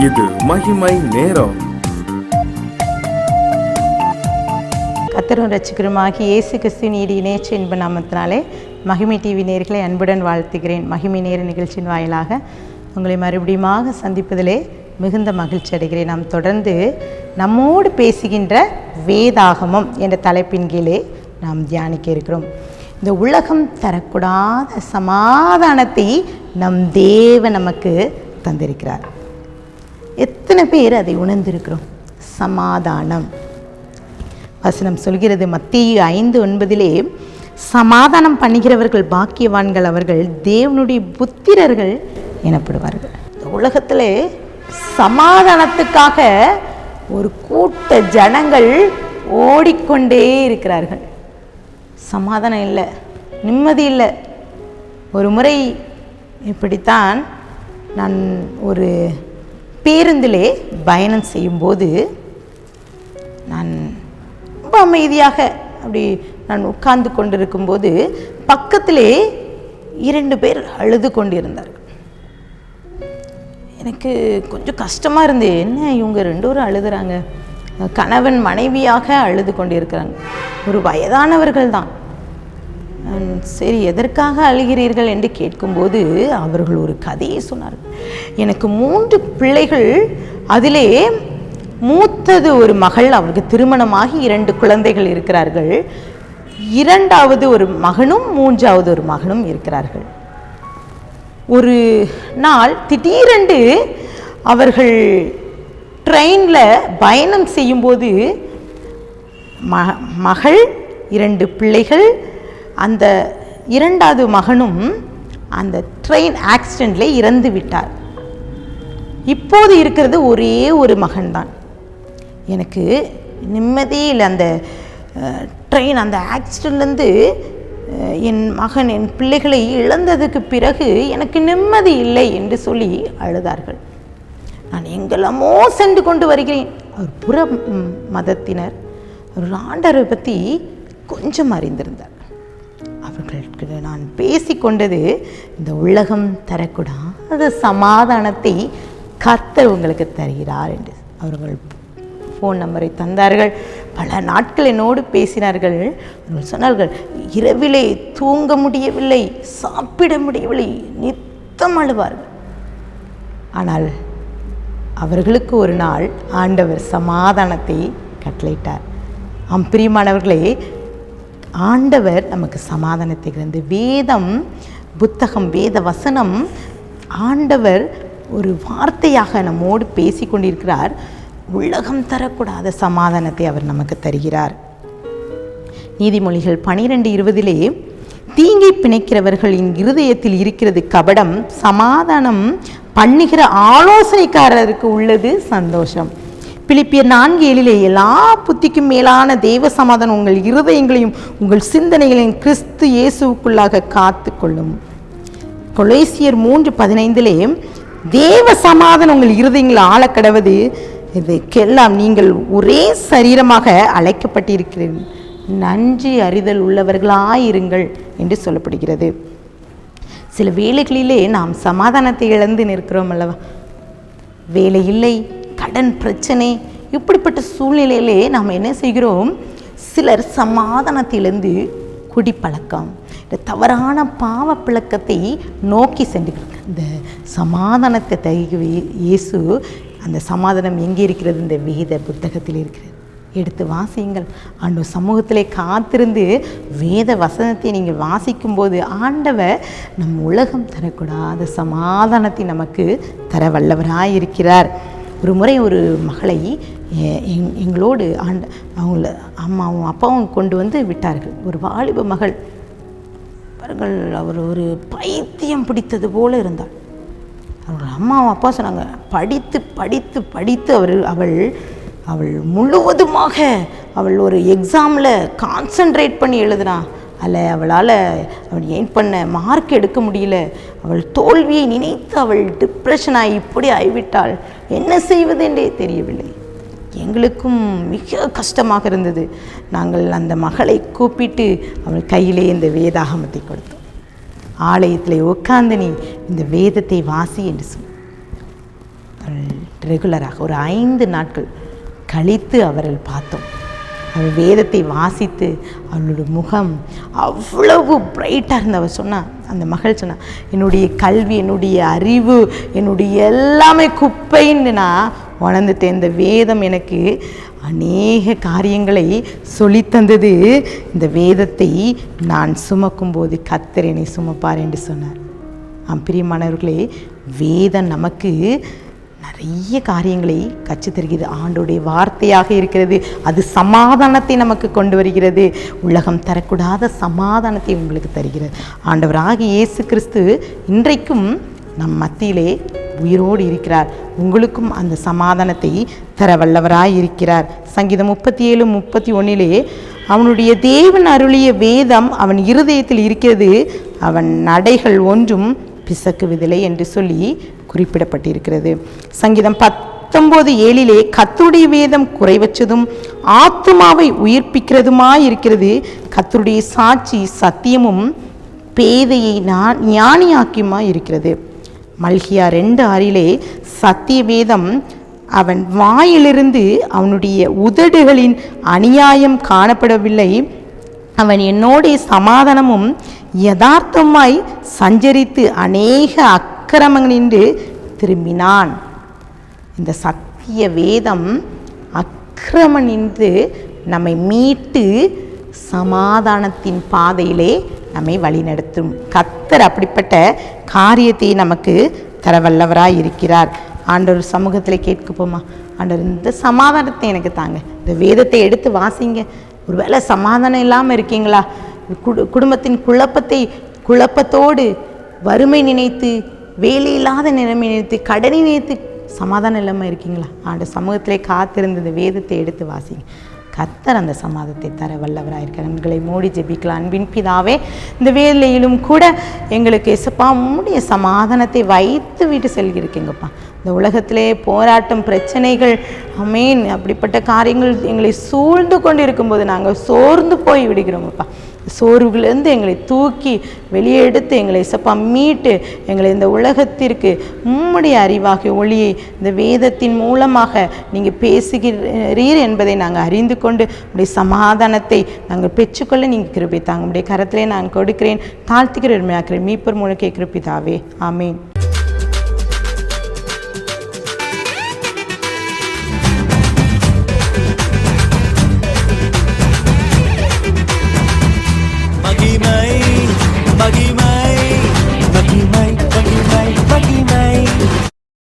இது மகிமை நேரம். கர்த்தரும் இரட்சகருமாகிய இயேசு கிறிஸ்துவின் இணையற்ற இன்ப நாமத்தினாலே மகிமை டிவி நேயர்களை அன்புடன் வாழ்த்துகிறேன். மகிமை நேர நிகழ்ச்சியின் வாயிலாக உங்களை மறுபடியுமாக சந்திப்பதிலே மிகுந்த மகிழ்ச்சி அடைகிறேன். நாம் தொடர்ந்து நம்மோடு பேசுகின்ற வேதாகமம் என்ற தலைப்பின் கீழே நாம் தியானிக்க இருக்கிறோம். இந்த உலகம் தரக்கூடாத சமாதானத்தை நம் தேவன் நமக்கு தந்திருக்கிறார். எத்தனை பேர் அதை உணர்ந்திருக்கிறோம்? சமாதானம் வசனம் சொல்கிறது, மத்தேயு 5:9, சமாதானம் பண்ணுகிறவர்கள் பாக்கியவான்கள், அவர்கள் தேவனுடைய புத்திரர்கள் எனப்படுவார்கள். இந்த உலகத்தில் சமாதானத்துக்காக ஒரு கூட்ட ஜனங்கள் ஓடிக்கொண்டே இருக்கிறார்கள். சமாதானம் இல்லை, நிம்மதி இல்லை. ஒரு முறை இப்படித்தான் நான் ஒரு பேருந்திலே பயணம் செய்யும்போது நான் ரொம்ப அமைதியாக அப்படி நான் உட்கார்ந்து கொண்டிருக்கும்போது பக்கத்திலே 2 பேர் அழுது கொண்டிருந்தார்கள். எனக்கு கொஞ்சம் கஷ்டமாக இருந்தது. என்ன இவங்க 2 பேரும் அழுதுறாங்க? கணவன் மனைவியாக அழுது கொண்டிருக்கிறாங்க. ஒரு வயதானவர்கள் தான். சரி, எதற்காக அழுகிறீர்கள் என்று கேட்கும்போது அவர்கள் ஒரு கதையை சொன்னார்கள். எனக்கு 3 பிள்ளைகள், அதிலே மூத்தது ஒரு மகள், அவருக்கு திருமணமாகி 2 குழந்தைகள் இருக்கிறார்கள். 2வது ஒரு மகனும் 3வது ஒரு மகனும் இருக்கிறார்கள். ஒரு நாள் திடீரென்று அவர்கள் ட்ரெயினில் பயணம் செய்யும்போது மகள், 2 பிள்ளைகள், அந்த 2வது மகனும் அந்த ட்ரெயின் ஆக்சிடெண்ட்டில் இறந்து விட்டார். இப்போது இருக்கிறது ஒரே ஒரு மகன்தான். எனக்கு நிம்மதியே இல்லை. அந்த ட்ரெயின் அந்த ஆக்சிடெண்ட்லேருந்து என் மகன், என் பிள்ளைகளை இழந்ததுக்கு பிறகு எனக்கு நிம்மதி இல்லை என்று சொல்லி அழுதார்கள். நான் எங்கெல்லாமோ சென்று கொண்டு வருகிறேன். அவர் புற மதத்தினர். அவர் ஆண்டவரை பற்றி கொஞ்சம் அறிந்திருந்தார். அவர்களுக்கு நான் பேசிக்கொண்டது, இந்த உலகம் தரக்கூடாத சமாதானத்தை கர்த்தர் உங்களுக்கு தருகிறார் என்று. அவர்கள் ஃபோன் நம்பரை தந்தார்கள். பல நாட்கள் என்னோடு பேசினார்கள். அவர்கள் சொன்னார்கள், இரவிலே தூங்க முடியவில்லை, சாப்பிட முடியவில்லை, நித்தம் அழுவார்கள். ஆனால் அவர்களுக்கு ஒரு நாள் ஆண்டவர் சமாதானத்தை கட்டளையிட்டார். பிரியமானவர்களே, ஆண்டவர் நமக்கு சமாதானத்தை இருந்து வேதம் புத்தகம், வேத வசனம், ஆண்டவர் ஒரு வார்த்தையாக நம்மோடு பேசி கொண்டிருக்கிறார். உலகம் தரக்கூடாத சமாதானத்தை அவர் நமக்கு தருகிறார். நீதிமொழிகள் 12:20, தீங்கை பிணைக்கிறவர்களின் இருதயத்தில் இருக்கிறது கபடம், சமாதானம் பண்ணுகிற ஆலோசனைக்காரருக்கு உள்ளது சந்தோஷம். பிலிப்பியர் 4:7, எல்லா புத்திக்கும் மேலான தெய்வ சமாதானம் உங்கள் இருதயங்களையும் உங்கள் சிந்தனைகளையும் கிறிஸ்து இயேசுவுக்குள்ளாக காத்து கொள்ளும். கொலோசியர் 3:15, தேவ சமாதானம் உங்கள் இருதயங்களை ஆளக்கடவது, இதுக்கெல்லாம் நீங்கள் ஒரே சரீரமாக அழைக்கப்பட்டிருக்கிறீர்கள், நன்றி அறிதல் உள்ளவர்களாயிருங்கள் என்று சொல்லப்படுகிறது. சில வேளைகளிலே நாம் சமாதானத்தை இழந்து நிற்கிறோம் அல்லவா? வேலை இல்லை, கடன் பிரச்சனை, இப்படிப்பட்ட சூழ்நிலையிலே நாம் என்ன செய்கிறோம்? சிலர் சமாதானத்திலிருந்து குடிப்பழக்கம், இந்த தவறான பாவ பழக்கத்தை நோக்கி சென்றுகிறார். இந்த சமாதானத்தை தருகிற இயேசு, அந்த சமாதானம் எங்கே இருக்கிறது? இந்த வேத புத்தகத்தில் இருக்கிறது. எடுத்து வாசியுங்கள். ஆண்டவர் சமூகத்திலே காத்திருந்து வேத வசனத்தை நீங்கள் வாசிக்கும்போது ஆண்டவர் நம் உலகம் தரக்கூடாத சமாதானத்தை நமக்கு தர வல்லவராயிருக்கிறார். ஒரு முறை ஒரு மகளை எங்களோடு அவங்கள அம்மாவும் அப்பாவும் கொண்டு வந்து விட்டார்கள். ஒரு வாலிப மகள் பாருங்கள், அவர் ஒரு பைத்தியம் பிடித்தது போல இருந்தாள். அவர்கள் அம்மாவும் அப்பா சொன்னாங்க, படித்து படித்து படித்து அவள் முழுவதுமாக அவள் ஒரு எக்ஸாமில் கான்சன்ட்ரேட் பண்ணி எழுதுனா. அவளால் ஏன் பண்ண மார்க் எடுக்க முடியல. அவள் தோல்வியை நினைத்து அவள் டிப்ரெஷனாகி இப்படி ஆகிவிட்டாள். என்ன செய்வது என்றே தெரியவில்லை. எங்களுக்கும் மிக கஷ்டமாக இருந்தது. நாங்கள் அந்த மகளை கூப்பிட்டு அவள் கையிலே இந்த வேதாகமத்தை கொடுத்தோம். ஆலயத்தில் உட்கார்ந்து நீ இந்த வேதத்தை வாசி என்று சொன்ன. அவள் ரெகுலராக ஒரு 5 நாட்கள் கழித்து அவர்கள் பார்த்தோம். அவள் வேதத்தை வாசித்து அவளோட முகம் அவ்வளவு பிரைட்டாக இருந்த அவள் சொன்னான். அந்த மகள் சொன்னான், என்னுடைய கல்வி, என்னுடைய அறிவு, என்னுடைய எல்லாமே குப்பைன்னு நான் உணர்ந்துட்டேன். இந்த வேதம் எனக்கு அநேக காரியங்களை சொல்லித்தந்தது. இந்த வேதத்தை நான் சுமக்கும்போது கர்த்தர் என்னை சுமப்பார் என்று சொன்னார். பிரியமானவர்களே, வேதம் நமக்கு நிறைய காரியங்களை கற்றுத் தருகிறது. ஆண்டோடைய வார்த்தையாக இருக்கிறது. அது சமாதானத்தை நமக்கு கொண்டு வருகிறது. உலகம் தரக்கூடாத சமாதானத்தை உங்களுக்கு தருகிறது. ஆண்டவராகிய இயேசு கிறிஸ்து இன்றைக்கும் நம் மத்தியிலே உயிரோடு இருக்கிறார். உங்களுக்கும் அந்த சமாதானத்தை தர வல்லவராய் இருக்கிறார். சங்கீதம் 37:31 அவனுடைய தேவன் அருளிய வேதம் அவன் இருதயத்தில் இருக்கிறது, அவன் நடைகள் ஒன்றும் பிசக்குவதில்லை என்று சொல்லி குறிப்பிடப்பட்டிருக்கிறது. சங்கீதம் 19:7 கர்த்தருடைய வேதம் குறைவற்றதும் ஆத்துமாவை உயிர்ப்பிக்கிறதுமாயிருக்கிறது, கர்த்தருடைய சாட்சி சத்தியமும் பேதையை ஞானியாக்கியுமா இருக்கிறது. மல்கியா 2:6 சத்திய வேதம் அவன் வாயிலிருந்து அவனுடைய உதடுகளின் அநியாயம் காணப்படவில்லை, அவன் என்னோடைய சமாதானமும் யதார்த்தமாய் சஞ்சரித்து அநேக அக்கிரமங்களின்று திரும்பினான். இந்த சத்திய வேதம் அக்கிரமனின்று நம்மை மீட்டு சமாதானத்தின் பாதையிலே நம்மை வழிநடத்தும். கர்த்தர் அப்படிப்பட்ட காரியத்தை நமக்கு தரவல்லவராய் இருக்கிறார். ஆண்டவர் சமூகத்தில் கேட்கப்போமா, ஆண்டவர் இந்த சமாதானத்தை எனக்கு தாங்க, இந்த வேதத்தை எடுத்து வாசிங்க. ஒருவேளை சமாதானம் இல்லாமல் இருக்கீங்களா? குடும்பத்தின் குழப்பத்தோடு வறுமை நினைத்து, வேலை இல்லாத நிலைமை நினைத்து, கடனை நினைத்து சமாதானம் இல்லாமல் இருக்கீங்களா? ஆண்டவர் சமூகத்திலே காத்திருந்த வேதத்தை எடுத்து வாசிங்க. கர்த்தர் அந்த சமாதானத்தை தர வல்லவராக இருக்கிறார். எங்களை மூடி ஜெபிக்கலாம். அன்பின் பிதாவே, இந்த வேலையிலும் கூட எங்களுக்கு இயேசுப்பா உம்முடைய சமாதானத்தை வைத்து விட்டு செல்கிறீங்கப்பா. இந்த உலகத்திலே போராட்டம், பிரச்சனைகள், ஆமென், அப்படிப்பட்ட காரியங்கள் எங்களை சூழ்ந்து கொண்டு இருக்கும்போது நாங்கள் சோர்ந்து போய் விடுகிறோமப்பா. சோர்வுலேருந்து எங்களை தூக்கி வெளியே எடுத்து எங்களை இயேசுப்பா மீட்டு எங்களை இந்த உலகத்திற்கு உம்முடைய அறிவாகிய ஒளியை இந்த வேதத்தின் மூலமாக நீங்கள் பேசுகிறீர் என்பதை நாங்கள் அறிந்து கொண்டு உடைய சமாதானத்தை நாங்கள் பெற்றுக்கொள்ள நீங்கள் கிருபை தாங்க. உடைய கரத்திலே நான் கொடுக்கிறேன், தாழ்த்துக்கிற உண்மையாக்கிறேன். மீட்பர் மூலம் கேட்கிற பிதாவே, ஆமீன். மகிமை